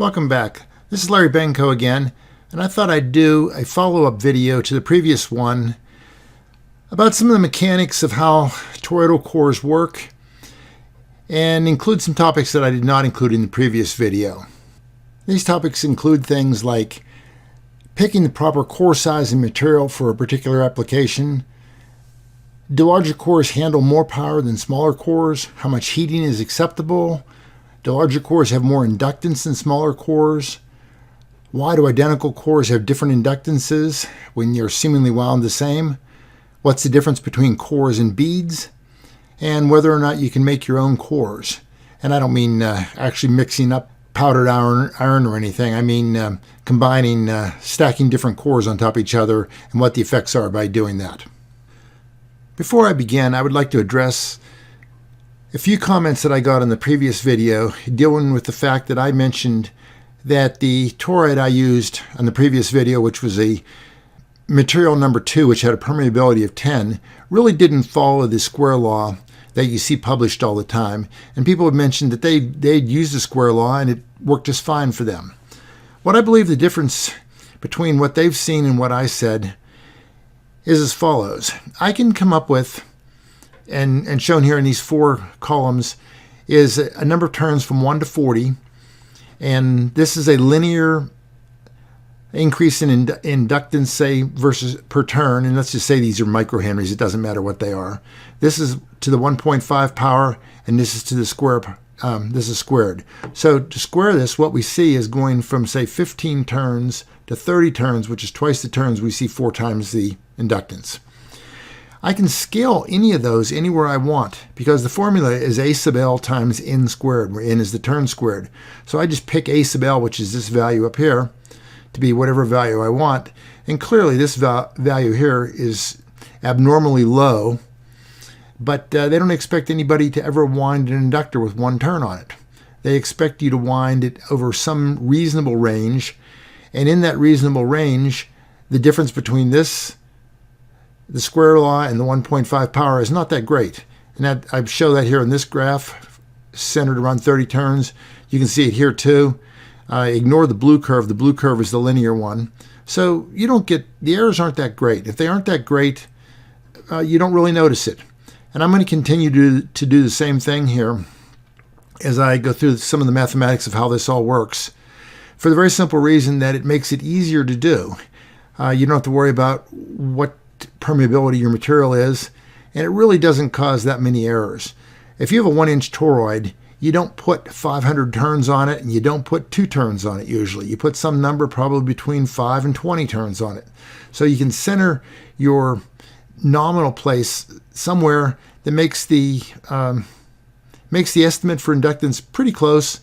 Welcome back. This is Larry Benko again, and I thought I'd do a follow-up video to the previous one about some of the mechanics of how toroidal cores work and include some topics that I did not include in the previous video. These topics include things like picking the proper core size and material for a particular application. Do larger cores handle more power than smaller cores? How much heating is acceptable? Do larger cores have more inductance than smaller cores? Why do identical cores have different inductances when you're seemingly wound the same? What's the difference between cores and beads? And whether or not you can make your own cores. And I don't mean actually mixing up powdered iron or anything. I mean combining, stacking different cores on top of each other and what the effects are by doing that. Before I begin, I would like to address a few comments that I got in the previous video dealing with the fact that I mentioned that the toroid I used on the previous video, which was a material number 2, which had a permeability of 10, really didn't follow the square law that you see published all the time. And people have mentioned that they'd used the square law and it worked just fine for them. What I believe the difference between what they've seen and what I said is as follows. I can come up with, and shown here in these 4 columns, is a number of turns from 1 to 40. And this is a linear increase in inductance, say, versus per turn. And let's just say these are microhenries. It doesn't matter what they are. This is to the 1.5 power, and this is to the square. This is squared. So to square this, what we see is going from, say, 15 turns to 30 turns, which is twice the turns. We see 4 times the inductance. I can scale any of those anywhere I want because the formula is A sub L times N squared, where N is the turn squared. So I just pick A sub L, which is this value up here, to be whatever value I want. And clearly this value here is abnormally low, but they don't expect anybody to ever wind an inductor with 1 turn on it. They expect you to wind it over some reasonable range, and in that reasonable range, the difference between this, the square law, and the 1.5 power is not that great. And that I show that here in this graph, centered around 30 turns. You can see it here too. Ignore the blue curve. The blue curve is the linear one. So you don't get, the errors aren't that great. If they aren't that great, you don't really notice it. And I'm going to continue to do the same thing here as I go through some of the mathematics of how this all works, for the very simple reason that it makes it easier to do. You don't have to worry about what permeability your material is, and it really doesn't cause that many errors. If you have a 1-inch toroid, you don't put 500 turns on it, and you don't put 2 turns on it usually. You put some number probably between 5 and 20 turns on it. So you can center your nominal place somewhere that makes the estimate for inductance pretty close.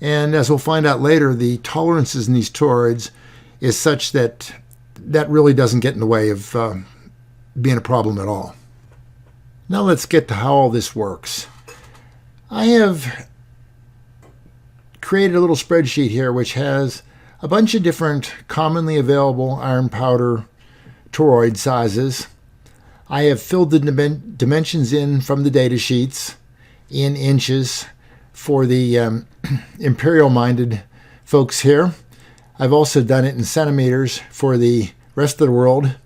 And as we'll find out later, the tolerances in these toroids is such that that really doesn't get in the way of being a problem at all. Now let's get to how all this works. I have created a little spreadsheet here which has a bunch of different commonly available iron powder toroid sizes. I have filled the dimensions in from the data sheets in inches for the imperial-minded folks here. I've also done it in centimeters for the rest of the world.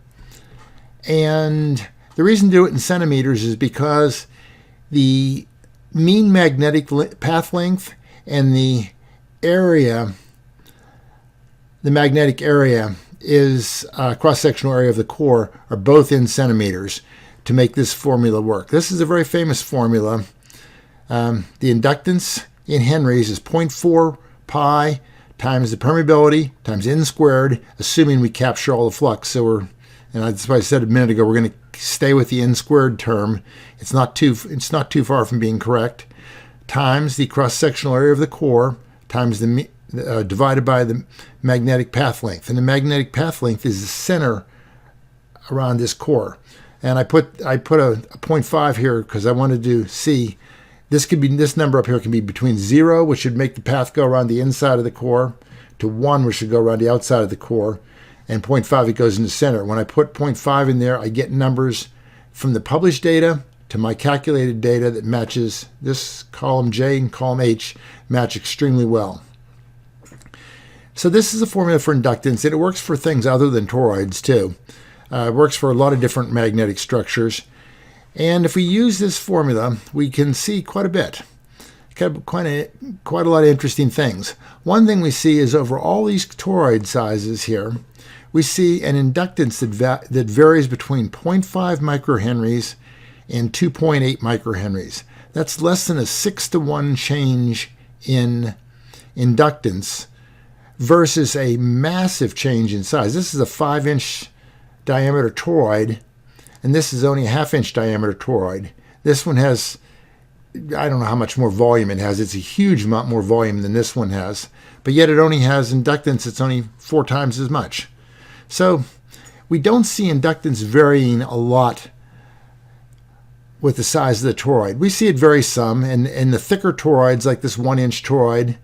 And the reason to do it in centimeters is because the mean magnetic path length and the area, the magnetic area, is cross-sectional area of the core, are both in centimeters to make this formula work. This is a very famous formula. The inductance in henries is 0.4 pi times the permeability times N squared, assuming we capture all the flux. So and that's why I said a minute ago, we're going to stay with the N squared term. It's not too far from being correct. Times the cross-sectional area of the core times the divided by the magnetic path length. And the magnetic path length is the center around this core. And I put a 0.5 here because I wanted to see this number up here can be between 0, which should make the path go around the inside of the core, to 1, which should go around the outside of the core, and 0.5, it goes in the center. When I put 0.5 in there, I get numbers from the published data to my calculated data that matches this column J and column H match extremely well. So this is a formula for inductance, and it works for things other than toroids too. It works for a lot of different magnetic structures. And if we use this formula, we can see quite a bit. Quite a lot of interesting things. One thing we see is over all these toroid sizes here, we see an inductance that varies between 0.5 microhenries and 2.8 microhenries. That's less than a 6-to-1 change in inductance versus a massive change in size. This is a 5-inch diameter toroid, and this is only a 1/2-inch diameter toroid. This one has, I don't know how much more volume it has. It's a huge amount more volume than this one has, but yet it only has inductance that's only 4 times as much. So we don't see inductance varying a lot with the size of the toroid. We see it vary some, and the thicker toroids, like this 1-inch toroid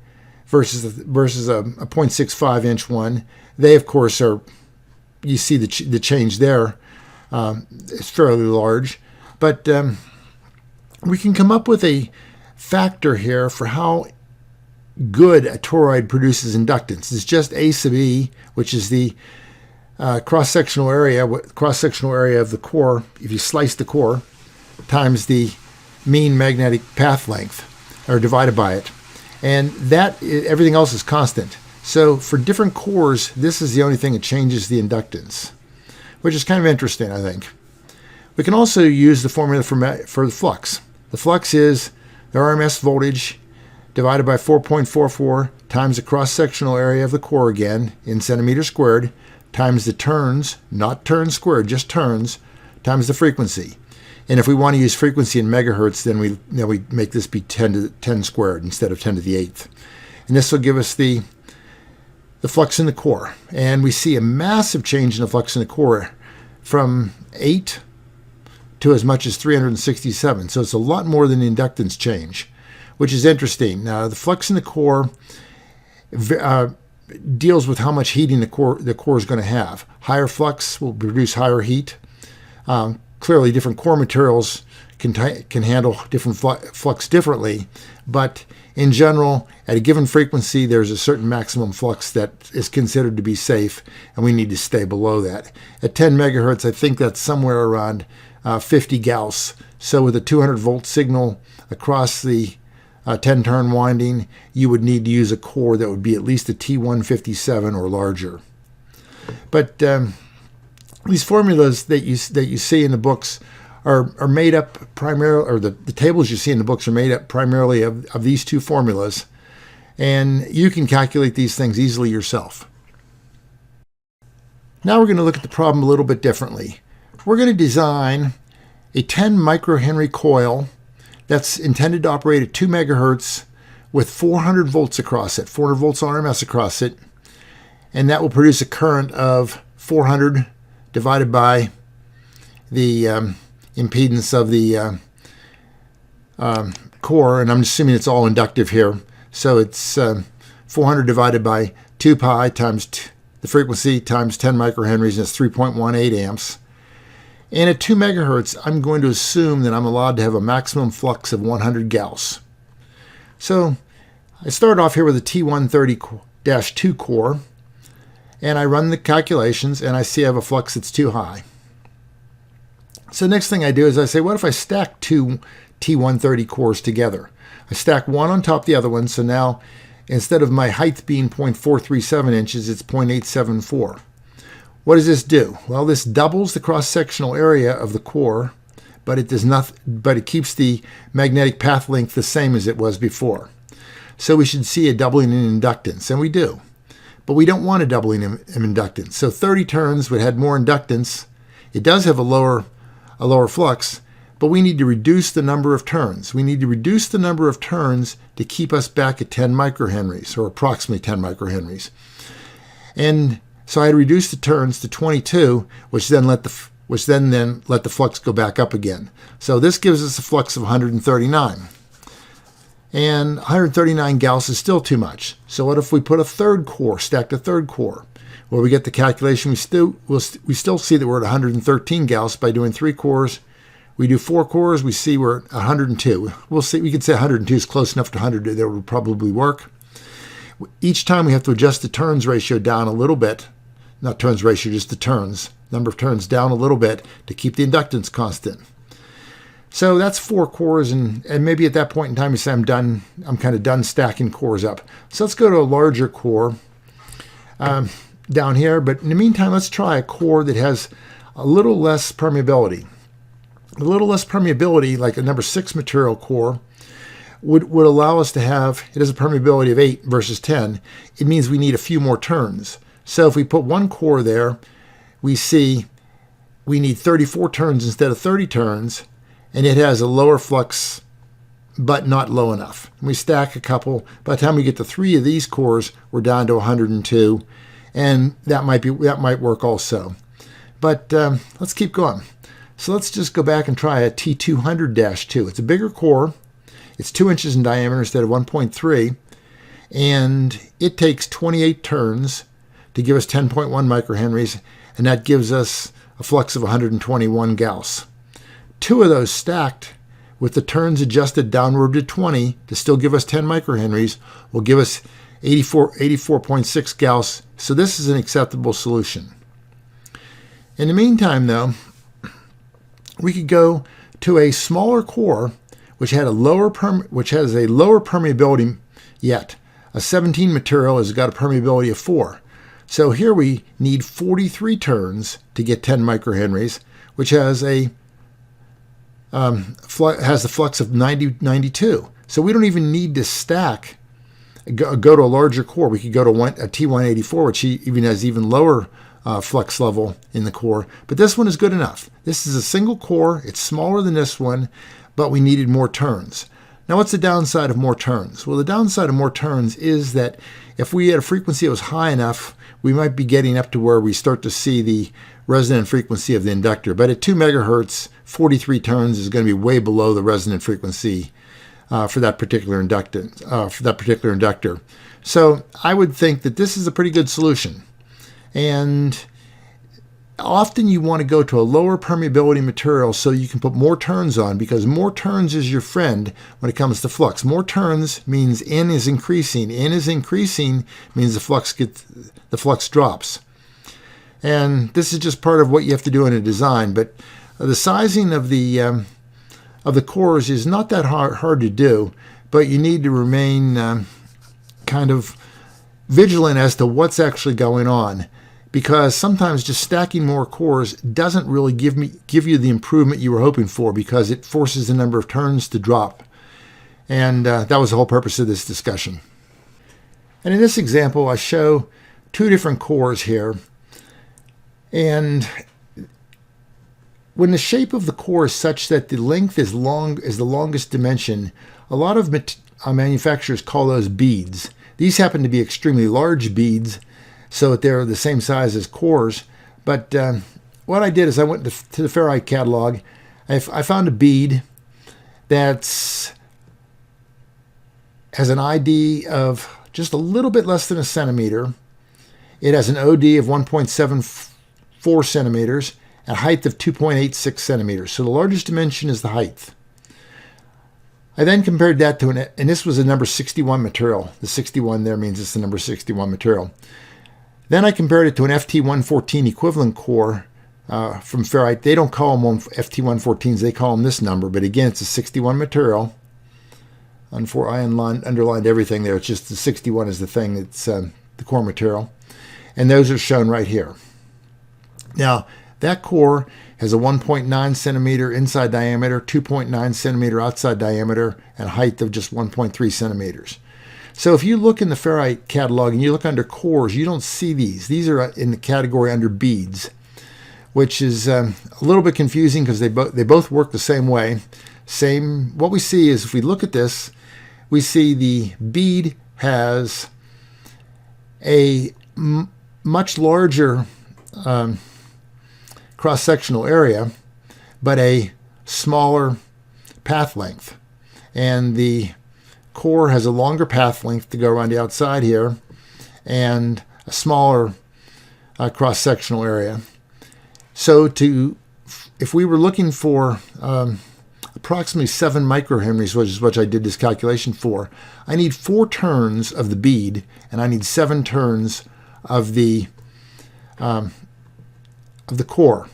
versus a 0.65-inch one, they of course are, you see the change there. It's fairly large, but we can come up with a factor here for how good a toroid produces inductance. It's just A sub E, which is the cross-sectional area of the core, if you slice the core, times the mean magnetic path length, or divided by it. And that, everything else is constant. So for different cores, this is the only thing that changes the inductance, which is kind of interesting, I think. We can also use the formula for the flux. The flux is the RMS voltage divided by 4.44 times the cross-sectional area of the core again in centimeters squared times the turns, not turns squared, just turns, times the frequency. And if we want to use frequency in megahertz, then we make this be 10 to the 10 squared instead of 10 to the 8th. And this will give us the flux in the core. And we see a massive change in the flux in the core from 8 to as much as 367. So it's a lot more than the inductance change, which is interesting. Now, the flux in the core deals with how much heating the core is going to have. Higher flux will produce higher heat. Clearly, different core materials can handle different flux differently, but in general, at a given frequency, there's a certain maximum flux that is considered to be safe, and we need to stay below that. At 10 megahertz, I think that's somewhere around 50 Gauss. So with a 200-volt signal across the 10-turn winding, you would need to use a core that would be at least a T157 or larger. But these formulas that you see in the books are made up primarily, or the tables you see in the books are made up primarily of these two formulas, and you can calculate these things easily yourself. Now we're going to look at the problem a little bit differently. We're going to design a 10 microhenry coil that's intended to operate at 2 megahertz with 400 volts across it, 400 volts RMS across it, and that will produce a current of 400 divided by the impedance of the core, and I'm assuming it's all inductive here. So it's 400 divided by 2 pi times the frequency times 10 microhenries, and it's 3.18 amps. And at 2 megahertz, I'm going to assume that I'm allowed to have a maximum flux of 100 Gauss. So I start off here with a T130-2 core, and I run the calculations, and I see I have a flux that's too high. So the next thing I do is I say, what if I stack 2 T130 cores together? I stack one on top of the other one, so now instead of my height being 0.437 inches, it's 0.874. What does this do? Well, this doubles the cross-sectional area of the core, but it keeps the magnetic path length the same as it was before. So we should see a doubling in inductance, and we do. But we don't want a doubling in inductance. So 30 turns would have more inductance. It does have a lower flux, but we need to reduce the number of turns. We need to reduce the number of turns to keep us back at 10 microhenries, or approximately 10 microhenries. And so I reduced the turns to 22, which then let the flux go back up again. So this gives us a flux of 139. And 139 Gauss is still too much. So what if we put stacked a third core? Well, we get the calculation, we still see that we're at 113 Gauss by doing 3 cores. We do 4 cores, we see we're at 102. We'll see, we could say 102 is close enough to 100 that would probably work. Each time we have to adjust the turns ratio down a little bit. Not turns ratio, just the turns. Number of turns down a little bit to keep the inductance constant. So that's 4 cores, and maybe at that point in time you say I'm done. I'm kind of done stacking cores up. So let's go to a larger core down here. But in the meantime, let's try a core that has a little less permeability. A little less permeability, like a number 6 material core, would allow us to have, it has a permeability of 8 versus 10. It means we need a few more turns. So if we put 1 core there, we see we need 34 turns instead of 30 turns, and it has a lower flux, but not low enough. And we stack a couple. By the time we get to 3 of these cores, we're down to 102, and that might work also. But let's keep going. So let's just go back and try a T200-2. It's a bigger core. It's 2 inches in diameter instead of 1.3, and it takes 28 turns to give us 10.1 microhenries, and that gives us a flux of 121 Gauss. 2 of those stacked with the turns adjusted downward to 20 to still give us 10 microhenries will give us 84.6 Gauss. So this is an acceptable solution. In the meantime, though, we could go to a smaller core which has a lower permeability yet. A 17 material has got a permeability of 4. So here we need 43 turns to get 10 microhenries, which has the flux of 92. So we don't even need to stack, go to a larger core. We could go to a T184, which even has even lower flux level in the core. But this one is good enough. This is a single core. It's smaller than this one, but we needed more turns. Now, what's the downside of more turns? Well, the downside of more turns is that if we had a frequency that was high enough, we might be getting up to where we start to see the resonant frequency of the inductor. But at 2 megahertz, 43 turns is going to be way below the resonant frequency for that particular inductor. So I would think that this is a pretty good solution. And often you want to go to a lower permeability material so you can put more turns on, because more turns is your friend when it comes to flux. More turns means N is increasing. N is increasing means the flux drops. And this is just part of what you have to do in a design. But the sizing of the cores is not that hard to do, but you need to remain kind of vigilant as to what's actually going on. Because sometimes just stacking more cores doesn't really give you the improvement you were hoping for, because it forces the number of turns to drop. And that was the whole purpose of this discussion. And in this example, I show 2 different cores here. And when the shape of the core is such that the length is the longest dimension, a lot of manufacturers call those beads. These happen to be extremely large beads, so that they're the same size as cores. But what I did is I went to the ferrite catalog. I found a bead that has an ID of just a little bit less than a centimeter. It has an OD of 1.74 centimeters and a height of 2.86 centimeters. So the largest dimension is the height. I then compared that to and this was a number 61 material. The 61 there means it's the number 61 material. Then I compared it to an FT114 equivalent core from ferrite. They don't call them FT114s, they call them this number. But again, it's a 61 material. I underlined everything there. It's just the 61 is the thing. It's the core material. And those are shown right here. Now, that core has a 1.9 centimeter inside diameter, 2.9 centimeter outside diameter, and a height of just 1.3 centimeters. So if you look in the ferrite catalog and you look under cores, you don't see these. These are in the category under beads, which is a little bit confusing because they both work the same way. What we see is, if we look at this, we see the bead has a much larger cross-sectional area, but a smaller path length. And the core has a longer path length to go around the outside here, and a smaller cross-sectional area. So if we were looking for a approximately 7 microhenries, which is what I did this calculation for, I need 4 turns of the bead, and I need 7 turns of the core.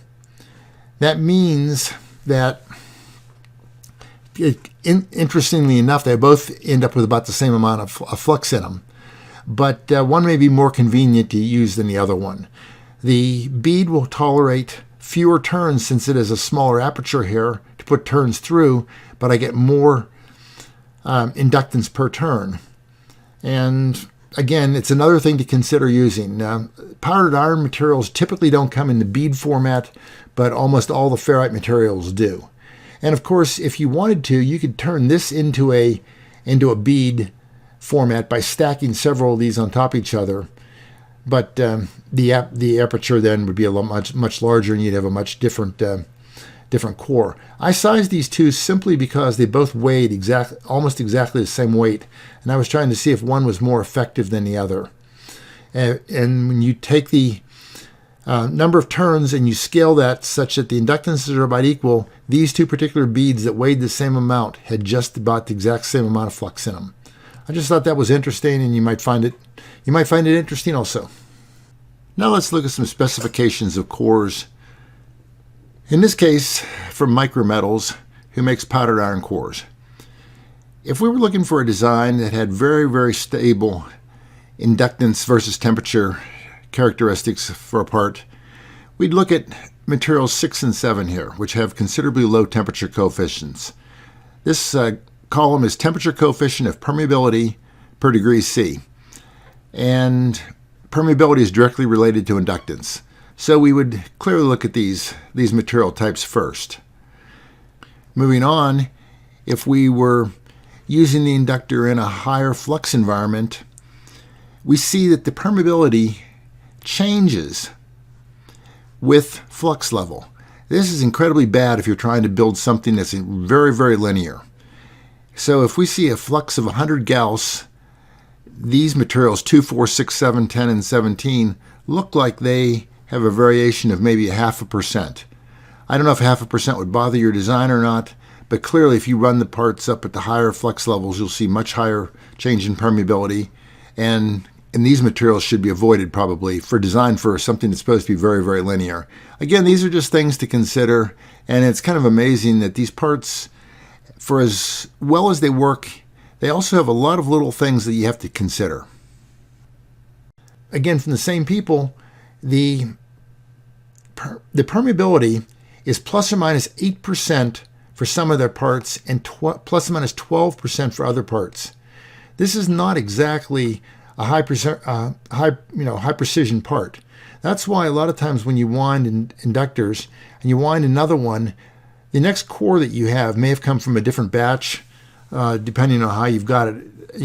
That means that, interestingly enough, they both end up with about the same amount of flux in them, but one may be more convenient to use than the other one. The bead will tolerate fewer turns since it has a smaller aperture here to put turns through, but I get more inductance per turn. And again, it's another thing to consider using. Powdered iron materials typically don't come in the bead format, but almost all the ferrite materials do. And of course, if you wanted to, you could turn this into a bead format by stacking several of these on top of each other. But the aperture then would be a much larger, and you'd have a much different core. I sized these two simply because they both weighed almost exactly the same weight, and I was trying to see if one was more effective than the other. And when you take the number of turns and you scale that such that the inductances are about equal, these two particular beads that weighed the same amount had just about the exact same amount of flux in them. I just thought that was interesting, and you might find it interesting also. Now let's look at some specifications of cores. In this case, from Micrometals, who makes powdered iron cores. If we were looking for a design that had very, very stable inductance versus temperature characteristics for a part, we'd look at materials 6 and 7 here, which have considerably low temperature coefficients. This column is temperature coefficient of permeability per degree C. And permeability is directly related to inductance. So we would clearly look at these material types first. Moving on, if we were using the inductor in a higher flux environment, we see that the permeability changes with flux level. This is incredibly bad if you're trying to build something that's very, very linear. So if we see a flux of 100 Gauss, these materials, 2, 4, 6, 7, 10, and 17, look like they have a variation of maybe 0.5%. I don't know if 0.5% would bother your design or not, but clearly if you run the parts up at the higher flux levels, you'll see much higher change in permeability, and these materials should be avoided probably for design for something that's supposed to be very, very linear. Again, these are just things to consider, and it's kind of amazing that these parts, for as well as they work, they also have a lot of little things that you have to consider. Again, from the same people, the permeability is plus or minus 8% for some of their parts and plus or minus 12% for other parts. This is not exactly a high precision part. That's why a lot of times when you wind inductors and you wind another one, the next core that you have may have come from a different batch, depending on how you've got it,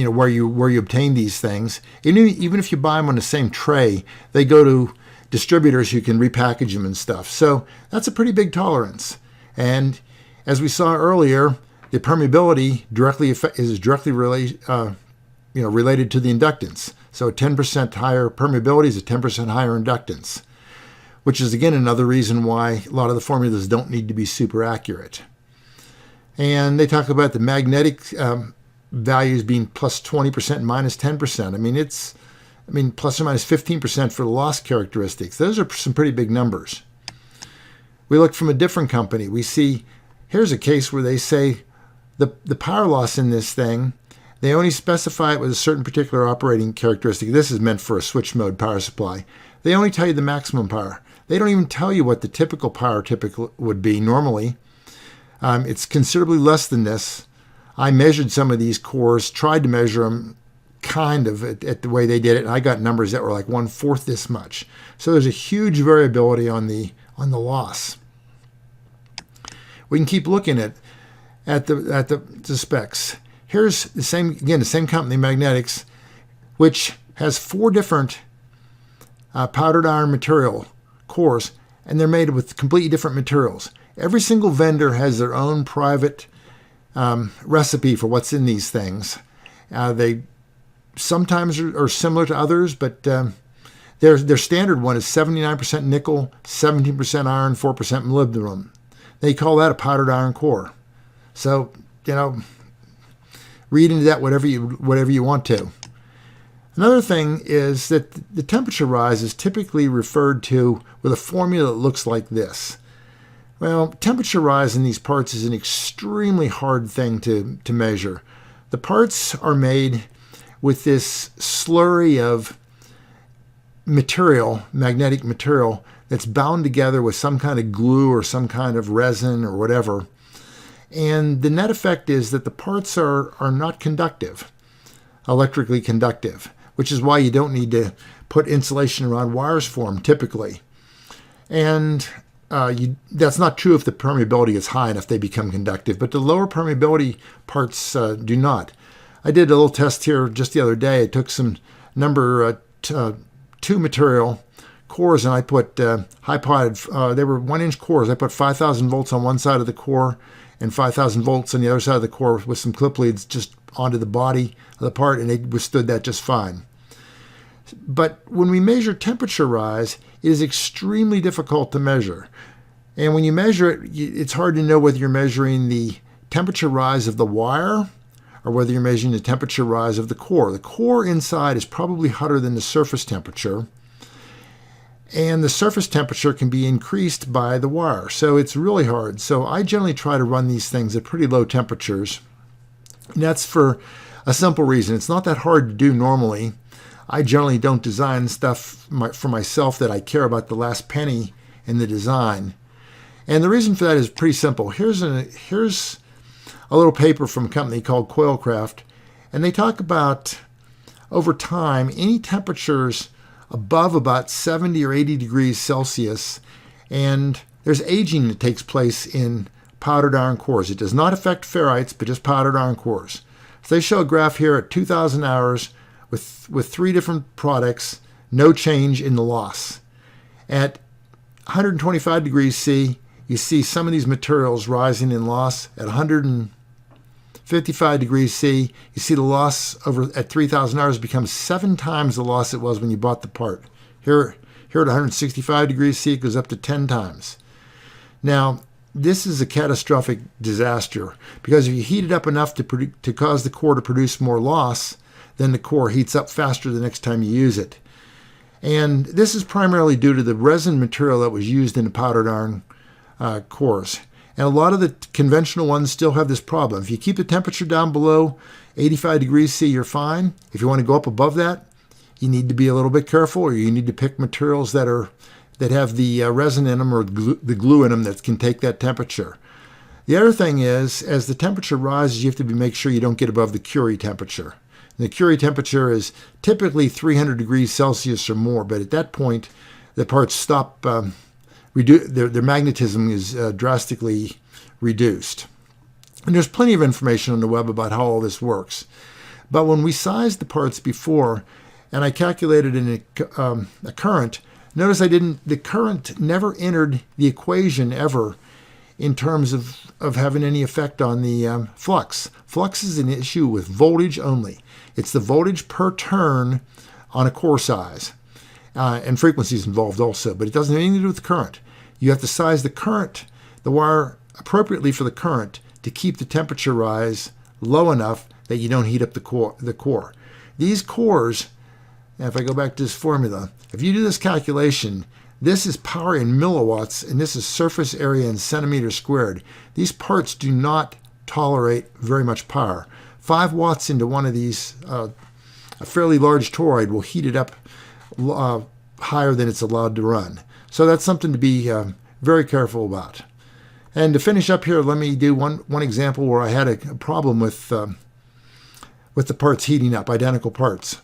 where you obtain these things. Even if you buy them on the same tray, they go to distributors who can repackage them and stuff. So that's a pretty big tolerance. And as we saw earlier, the permeability is directly related to the inductance. So a 10% higher permeability is a 10% higher inductance, which is again another reason why a lot of the formulas don't need to be super accurate. And they talk about the magnetic values being plus 20% and minus 10%. Plus or minus 15% for the loss characteristics. Those are some pretty big numbers. We look from a different company. We see, here's a case where they say the power loss in this thing, they only specify it with a certain particular operating characteristic. This is meant for a switch mode power supply. They only tell you the maximum power. They don't even tell you what the typical power would be normally. It's considerably less than this. I measured some of these cores, tried to measure them kind of at the way they did it, and I got numbers that were like 1/4 this much. So there's a huge variability on the loss. We can keep looking at the specs. Here's the same company, Magnetics, which has 4 different powdered iron material cores, and they're made with completely different materials. Every single vendor has their own private recipe for what's in these things. They sometimes are similar to others, but their standard one is 79% nickel, 17% iron, 4% molybdenum. They call that a powdered iron core. So, read into that whatever you want to. Another thing is that the temperature rise is typically referred to with a formula that looks like this. Well, temperature rise in these parts is an extremely hard thing to measure. The parts are made with this slurry of material, magnetic material, that's bound together with some kind of glue or some kind of resin or whatever. And the net effect is that the parts are not conductive, electrically conductive, which is why you don't need to put insulation around wires for them typically. And that's not true if the permeability is high enough they become conductive, but the lower permeability parts do not. I did a little test here just the other day. I took some number 2 material cores and I put high-potted, they were 1-inch cores. I put 5,000 volts on one side of the core and 5,000 volts on the other side of the core with some clip leads just onto the body of the part, and they withstood that just fine. But when we measure temperature rise, it is extremely difficult to measure. And when you measure it, it's hard to know whether you're measuring the temperature rise of the wire or whether you're measuring the temperature rise of the core. The core inside is probably hotter than the surface temperature, and the surface temperature can be increased by the wire. So it's really hard. So I generally try to run these things at pretty low temperatures. And that's for a simple reason. It's not that hard to do normally. I generally don't design stuff for myself that I care about the last penny in the design. And the reason for that is pretty simple. Here's a little paper from a company called Coilcraft, and they talk about over time any temperatures above about 70 or 80 degrees Celsius, and there's aging that takes place in powdered iron cores. It does not affect ferrites, but just powdered iron cores. So they show a graph here at 2,000 hours with 3 different products, no change in the loss. At 125 degrees C, you see some of these materials rising in loss. At 155 degrees C, you see the loss at 3,000 hours becomes 7 times the loss it was when you bought the part. Here at 165 degrees C, it goes up to 10 times. Now, this is a catastrophic disaster because if you heat it up enough to cause the core to produce more loss, then the core heats up faster the next time you use it. And this is primarily due to the resin material that was used in the powdered iron cores. And a lot of the conventional ones still have this problem. If you keep the temperature down below 85 degrees C, you're fine. If you want to go up above that, you need to be a little bit careful, or you need to pick materials that have the resin in them or the glue in them that can take that temperature. The other thing is, as the temperature rises, you have to make sure you don't get above the Curie temperature. And the Curie temperature is typically 300 degrees Celsius or more, but at that point, the parts stop, their magnetism is drastically reduced. And there's plenty of information on the web about how all this works. But when we sized the parts before, and I calculated a current, notice the current never entered the equation ever in terms of having any effect on the flux. Flux is an issue with voltage only. It's the voltage per turn on a core size. And frequency is involved also, but it doesn't have anything to do with current. You have to size the wire appropriately for the current to keep the temperature rise low enough that you don't heat up the core. These cores, and if I go back to this formula, if you do this calculation, this is power in milliwatts, and this is surface area in centimeters squared. These parts do not tolerate very much power. 5 watts into one of these, a fairly large toroid, will heat it up higher than it's allowed to run. So that's something to be very careful about. And to finish up here, let me do one example where I had a problem with the parts heating up, identical parts.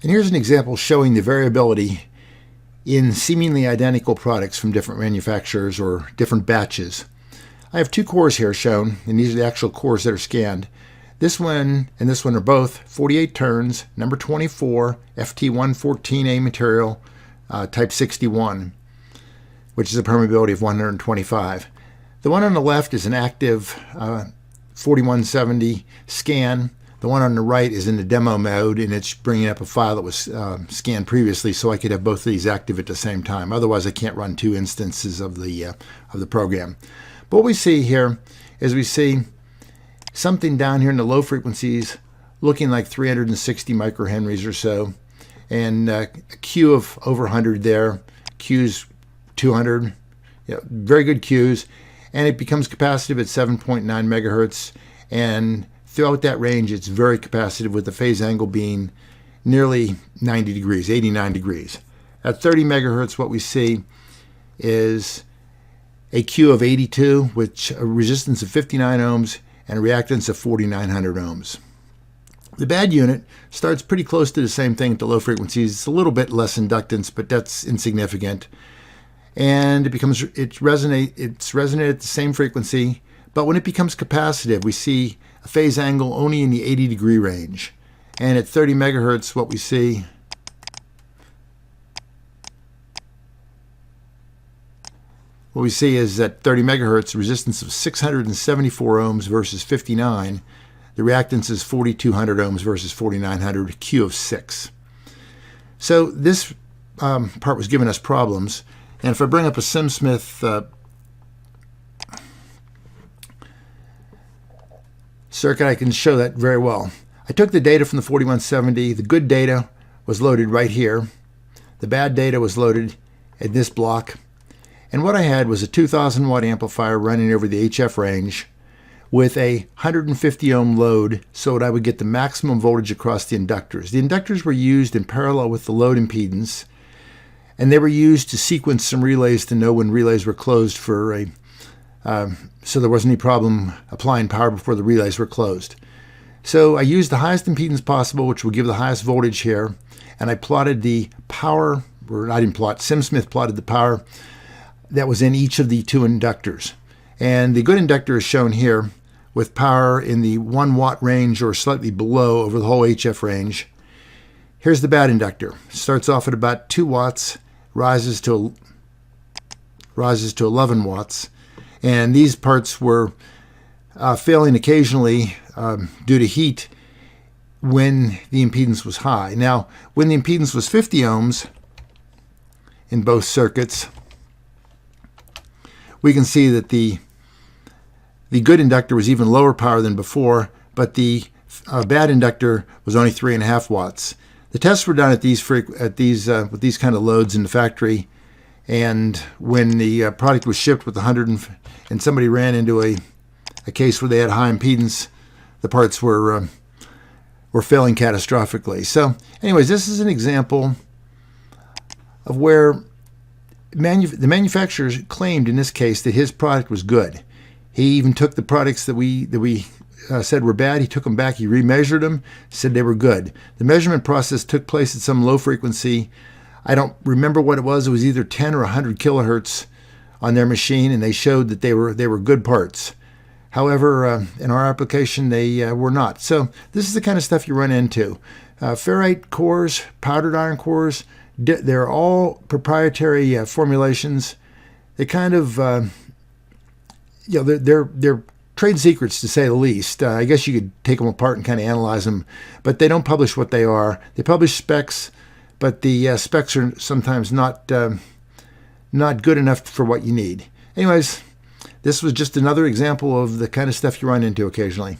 And here's an example showing the variability in seemingly identical products from different manufacturers or different batches. I have 2 cores here shown, and these are the actual cores that are scanned. This one and this one are both 48 turns, number 24, FT114A material, type 61, which is a permeability of 125. The one on the left is an active 4170 scan. The one on the right is in the demo mode, and it's bringing up a file that was scanned previously, so I could have both of these active at the same time. Otherwise, I can't run 2 instances of the program. But what we see here is we see something down here in the low frequencies looking like 360 microhenries or so, and a Q of over 100 there, Q's 200, very good Q's, and it becomes capacitive at 7.9 megahertz, and throughout that range it's very capacitive with the phase angle being nearly 90 degrees, 89 degrees. At 30 megahertz what we see is a Q of 82 with a resistance of 59 ohms and a reactance of 4,900 ohms. The bad unit starts pretty close to the same thing at the low frequencies. It's a little bit less inductance, but that's insignificant. And it's resonated at the same frequency, but when it becomes capacitive, we see a phase angle only in the 80 degree range. And at 30 megahertz, what we see is at 30 megahertz, a resistance of 674 ohms versus 59. The reactance is 4,200 ohms versus 4,900, Q of 6. So this part was giving us problems. And if I bring up a SimSmith circuit, I can show that very well. I took the data from the 4170. The good data was loaded right here. The bad data was loaded at this block. And what I had was a 2,000 watt amplifier running over the HF range with a 150 ohm load so that I would get the maximum voltage across the inductors. The inductors were used in parallel with the load impedance, and they were used to sequence some relays to know when relays were closed so there wasn't any problem applying power before the relays were closed. So I used the highest impedance possible, which would give the highest voltage here, and I plotted the power, or I didn't plot, SimSmith plotted the power that was in each of the two inductors. And the good inductor is shown here with power in the 1 watt range or slightly below over the whole HF range. Here's the bad inductor. It starts off at about 2 watts, rises to 11 watts. And these parts were failing occasionally due to heat when the impedance was high. Now, when the impedance was 50 ohms in both circuits, we can see that the good inductor was even lower power than before, but the bad inductor was only 3.5 watts. The tests were done at with these kind of loads in the factory, and when the product was shipped with 100 and somebody ran into a case where they had high impedance, the parts were failing catastrophically. So, anyways, this is an example of where the manufacturer claimed in this case that his product was good. He even took the products that we said were bad, he took them back, he remeasured them, said they were good. The measurement process took place at some low frequency. I don't remember what it was. It was either 10 or 100 kilohertz on their machine, and they showed that they were good parts. However, in our application, they were not. So this is the kind of stuff you run into. Ferrite cores, powdered iron cores, they're all proprietary formulations. They kind of, they're trade secrets to say the least. I guess you could take them apart and kind of analyze them, but they don't publish what they are. They publish specs, but the specs are sometimes not good enough for what you need. Anyways, this was just another example of the kind of stuff you run into occasionally.